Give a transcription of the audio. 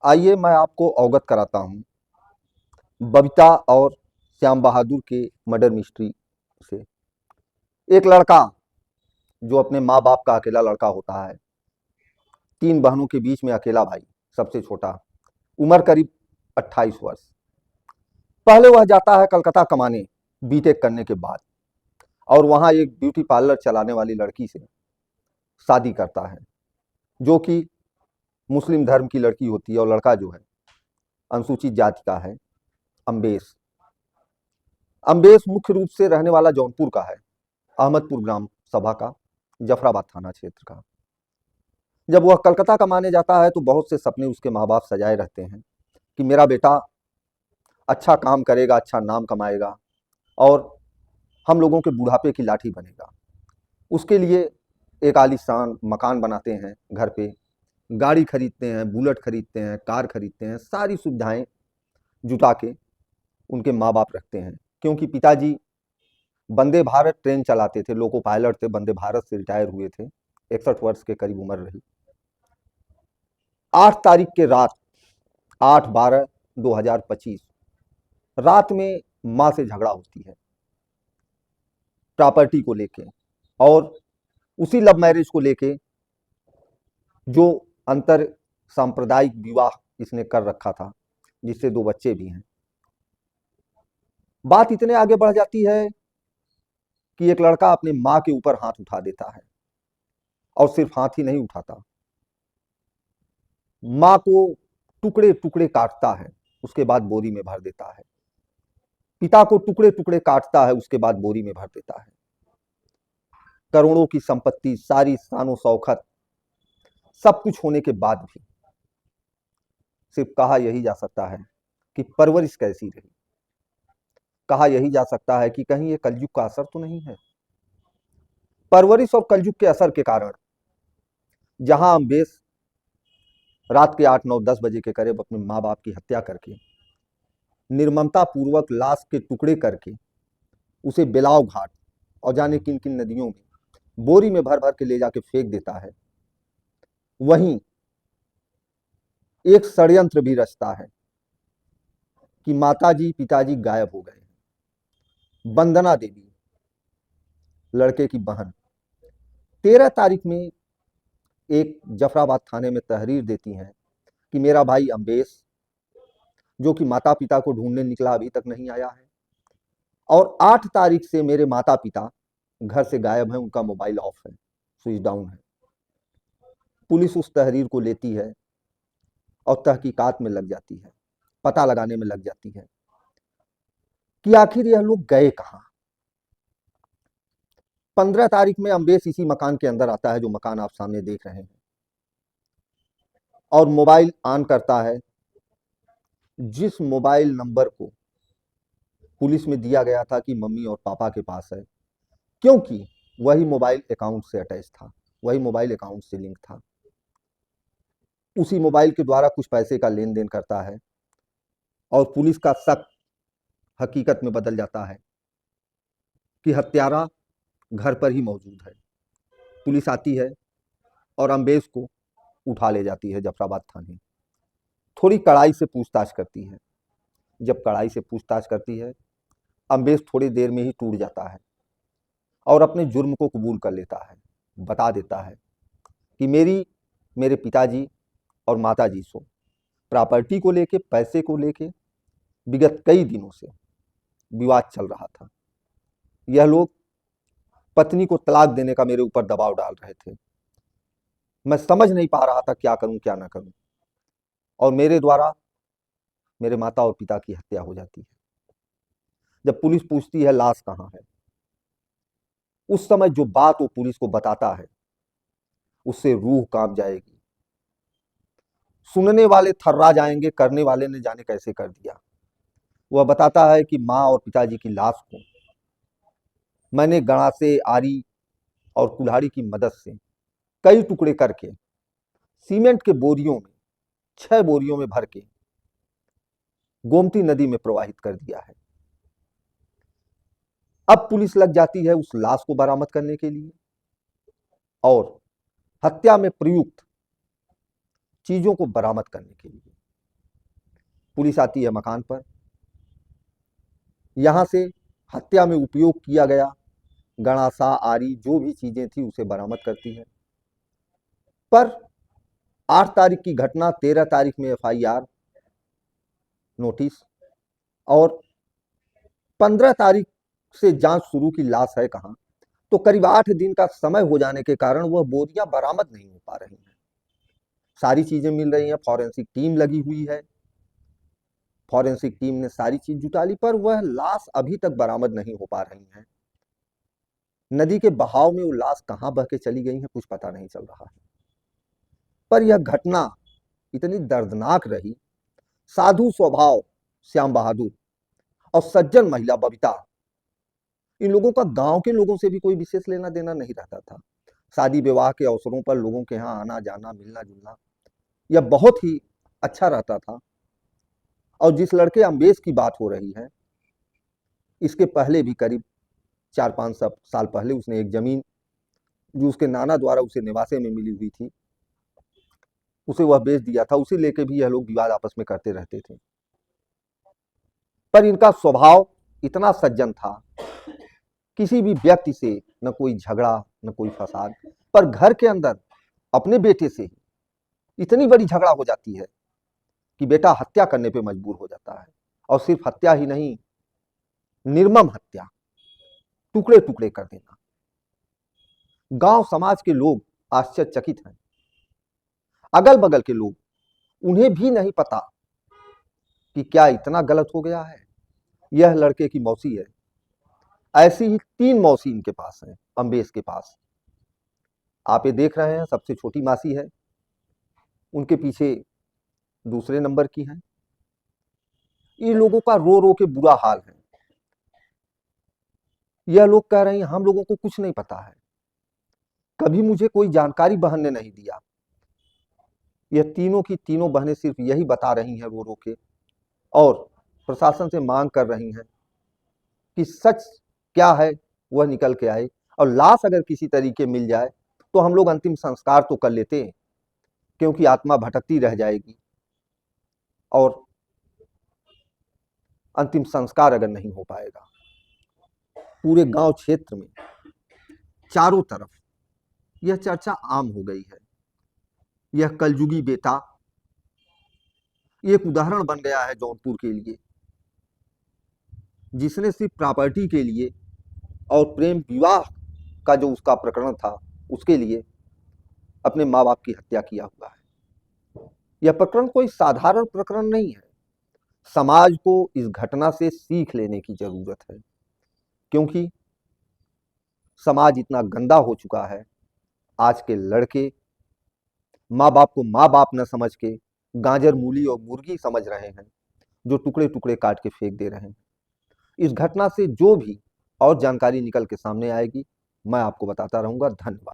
आइए मैं आपको अवगत कराता हूँ बबीता और श्याम बहादुर के मर्डर मिस्ट्री से। एक लड़का जो अपने माँ बाप का अकेला लड़का होता है, 3 बहनों के बीच में अकेला भाई, सबसे छोटा, उम्र करीब 28 वर्ष। पहले वह जाता है कलकत्ता कमाने बीटेक करने के बाद, और वहाँ एक ब्यूटी पार्लर चलाने वाली लड़की से शादी करता है, जो कि मुस्लिम धर्म की लड़की होती है, और लड़का जो है अनुसूचित जाति का है, अम्बेश। अम्बेश मुख्य रूप से रहने वाला जौनपुर का है, अहमदपुर ग्राम सभा का, जफराबाद थाना क्षेत्र का। जब वह कलकत्ता कमाने जाता है तो बहुत से सपने उसके माँ बाप सजाए रहते हैं कि मेरा बेटा अच्छा काम करेगा, अच्छा नाम कमाएगा और हम लोगों के बुढ़ापे की लाठी बनेगा। उसके लिए एक आलीशान मकान बनाते हैं, घर पे गाड़ी खरीदते हैं, बुलेट खरीदते हैं, कार खरीदते हैं, सारी सुविधाएं जुटा के उनके माँ बाप रखते हैं। क्योंकि पिताजी वंदे भारत ट्रेन चलाते थे, लोको पायलट थे, वंदे भारत से रिटायर हुए थे, 61 वर्ष के करीब उम्र रही। 8 तारीख के रात 8/12/2025 रात में माँ से झगड़ा होती है प्रॉपर्टी को लेके, और उसी लव मैरिज को लेके जो अंतर सांप्रदायिक विवाह इसने कर रखा था, जिससे 2 बच्चे भी हैं। बात इतने आगे बढ़ जाती है कि एक लड़का अपने माँ के ऊपर हाथ उठा देता है, और सिर्फ हाथ ही नहीं उठाता, माँ को टुकड़े टुकड़े काटता है, उसके बाद बोरी में भर देता है। पिता को टुकड़े टुकड़े काटता है, उसके बाद बोरी में भर देता है। करोड़ों की संपत्ति, सारी शानो शौकत, सब कुछ होने के बाद भी सिर्फ कहा यही जा सकता है कि परवरिश कैसी रही। कहा यही जा सकता है कि कहीं ये कलयुग का असर तो नहीं है। परवरिश और कलयुग के असर के कारण जहां अम्बेश रात के 8-9-10 बजे के करीब अपने माँ बाप की हत्या करके, निर्ममता पूर्वक लाश के टुकड़े करके उसे बेलाव घाट और जाने किन किन नदियों में बोरी में भर भर के ले जाके फेंक देता है, वहीं एक षड्यंत्र भी रचता है कि माताजी पिताजी गायब हो गए हैं। वंदना देवी, लड़के की बहन, 13 तारीख में एक जफराबाद थाने में तहरीर देती हैं कि मेरा भाई अम्बेश, जो कि माता पिता को ढूंढने निकला, अभी तक नहीं आया है, और 8 तारीख से मेरे माता पिता घर से गायब हैं, उनका मोबाइल ऑफ है, स्विच डाउन है। पुलिस उस तहरीर को लेती है और तहकीकात में लग जाती है, पता लगाने में लग जाती है कि आखिर यह लोग गए कहां। 15 तारीख में अम्बेश इसी मकान के अंदर आता है, जो मकान आप सामने देख रहे हैं, और मोबाइल ऑन करता है, जिस मोबाइल नंबर को पुलिस में दिया गया था कि मम्मी और पापा के पास है, क्योंकि वही मोबाइल अकाउंट से अटैच था, वही मोबाइल अकाउंट से लिंक था। उसी मोबाइल के द्वारा कुछ पैसे का लेन देन करता है, और पुलिस का शक हकीकत में बदल जाता है कि हत्यारा घर पर ही मौजूद है। पुलिस आती है और अम्बेश को उठा ले जाती है जफराबाद थाने। थोड़ी कड़ाई से पूछताछ करती है। जब कड़ाई से पूछताछ करती है, अम्बेश थोड़ी देर में ही टूट जाता है और अपने जुर्म को कबूल कर लेता है। बता देता है कि मेरे पिताजी और माताजी से प्रॉपर्टी को लेके, पैसे को लेके विगत कई दिनों से विवाद चल रहा था। यह लोग पत्नी को तलाक देने का मेरे ऊपर दबाव डाल रहे थे। मैं समझ नहीं पा रहा था क्या करूं क्या ना करूं, और मेरे द्वारा मेरे माता और पिता की हत्या हो जाती है। जब पुलिस पूछती है लाश कहां है, उस समय जो बात वो पुलिस को बताता है, उससे रूह कांप जाएगी। सुनने वाले थर्रा जाएंगे, करने वाले ने जाने कैसे कर दिया। वह बताता है कि माँ और पिताजी की लाश को मैंने गणासे, आरी और कुल्हाड़ी की मदद से कई टुकड़े करके सीमेंट के बोरियों में, 6 बोरियों में भर के गोमती नदी में प्रवाहित कर दिया है। अब पुलिस लग जाती है उस लाश को बरामद करने के लिए और हत्या में प्रयुक्त चीजों को बरामद करने के लिए। पुलिस आती है मकान पर, यहां से हत्या में उपयोग किया गया गणासा, आरी, जो भी चीजें थी उसे बरामद करती है। पर 8 तारीख की घटना, 13 तारीख में एफआईआर नोटिस, और 15 तारीख से जांच शुरू की। लाश है कहां? तो करीब 8 दिन का समय हो जाने के कारण वह बोरियां बरामद नहीं हो पा रही हैं। सारी चीजें मिल रही हैं, फॉरेंसिक टीम लगी हुई है, फॉरेंसिक टीम ने सारी चीज जुटा ली, पर वह लाश अभी तक बरामद नहीं हो पा रही है। नदी के बहाव में वो लाश कहां बह के चली गई है कुछ पता नहीं चल रहा है। पर यह घटना इतनी दर्दनाक रही। साधु स्वभाव श्याम बहादुर और सज्जन महिला बबीता, इन लोगों का गांव के लोगों से भी कोई विशेष लेना देना नहीं रहता था। शादी विवाह के अवसरों पर लोगों के यहाँ आना जाना, मिलना जुलना, यह बहुत ही अच्छा रहता था। और जिस लड़के अम्बेश की बात हो रही है, इसके पहले भी करीब 4-5 साल पहले उसने एक जमीन जो उसके नाना द्वारा उसे निवासे में मिली हुई थी, उसे वह बेच दिया था। उसे लेके भी यह लोग विवाद आपस में करते रहते थे। पर इनका स्वभाव इतना सज्जन था, किसी भी व्यक्ति से न कोई झगड़ा न कोई फसाद। पर घर के अंदर अपने बेटे से ही इतनी बड़ी झगड़ा हो जाती है कि बेटा हत्या करने पे मजबूर हो जाता है। और सिर्फ हत्या ही नहीं, निर्मम हत्या, टुकड़े टुकड़े कर देना। गांव समाज के लोग आश्चर्यचकित हैं। अगल बगल के लोग, उन्हें भी नहीं पता कि क्या इतना गलत हो गया है। यह लड़के की मौसी है। ऐसी ही 3 मौसी इनके पास है, अम्बेश के पास। आप ये देख रहे हैं, सबसे छोटी मासी है, उनके पीछे दूसरे नंबर की है। ये लोगों का रो रो के बुरा हाल है। यह लोग कह रहे हैं हम लोगों को कुछ नहीं पता है, कभी मुझे कोई जानकारी बहन ने नहीं दिया। यह तीनों की तीनों बहनें सिर्फ यही बता रही हैं रो रो के, और प्रशासन से मांग कर रही हैं कि सच क्या है वह निकल के आए। और लाश अगर किसी तरीके मिल जाए तो हम लोग अंतिम संस्कार तो कर लेते हैं, क्योंकि आत्मा भटकती रह जाएगी। और अंतिम संस्कार अगर नहीं हो पाएगा, पूरे गांव क्षेत्र में चारों तरफ यह चर्चा आम हो गई है। यह कलयुगी बेटा एक उदाहरण बन गया है जौनपुर के लिए, जिसने सिर्फ प्रॉपर्टी के लिए और प्रेम विवाह का जो उसका प्रकरण था उसके लिए अपने माँ बाप की हत्या किया हुआ है। यह प्रकरण कोई साधारण प्रकरण नहीं है। समाज को इस घटना से सीख लेने की जरूरत है, क्योंकि समाज इतना गंदा हो चुका है। आज के लड़के माँ बाप को माँ बाप न समझ के गाजर, मूली और मुर्गी समझ रहे हैं, जो टुकड़े टुकड़े काट के फेंक दे रहे हैं। इस घटना से जो भी और जानकारी निकल के सामने आएगी, मैं आपको बताता रहूंगा। धन्यवाद।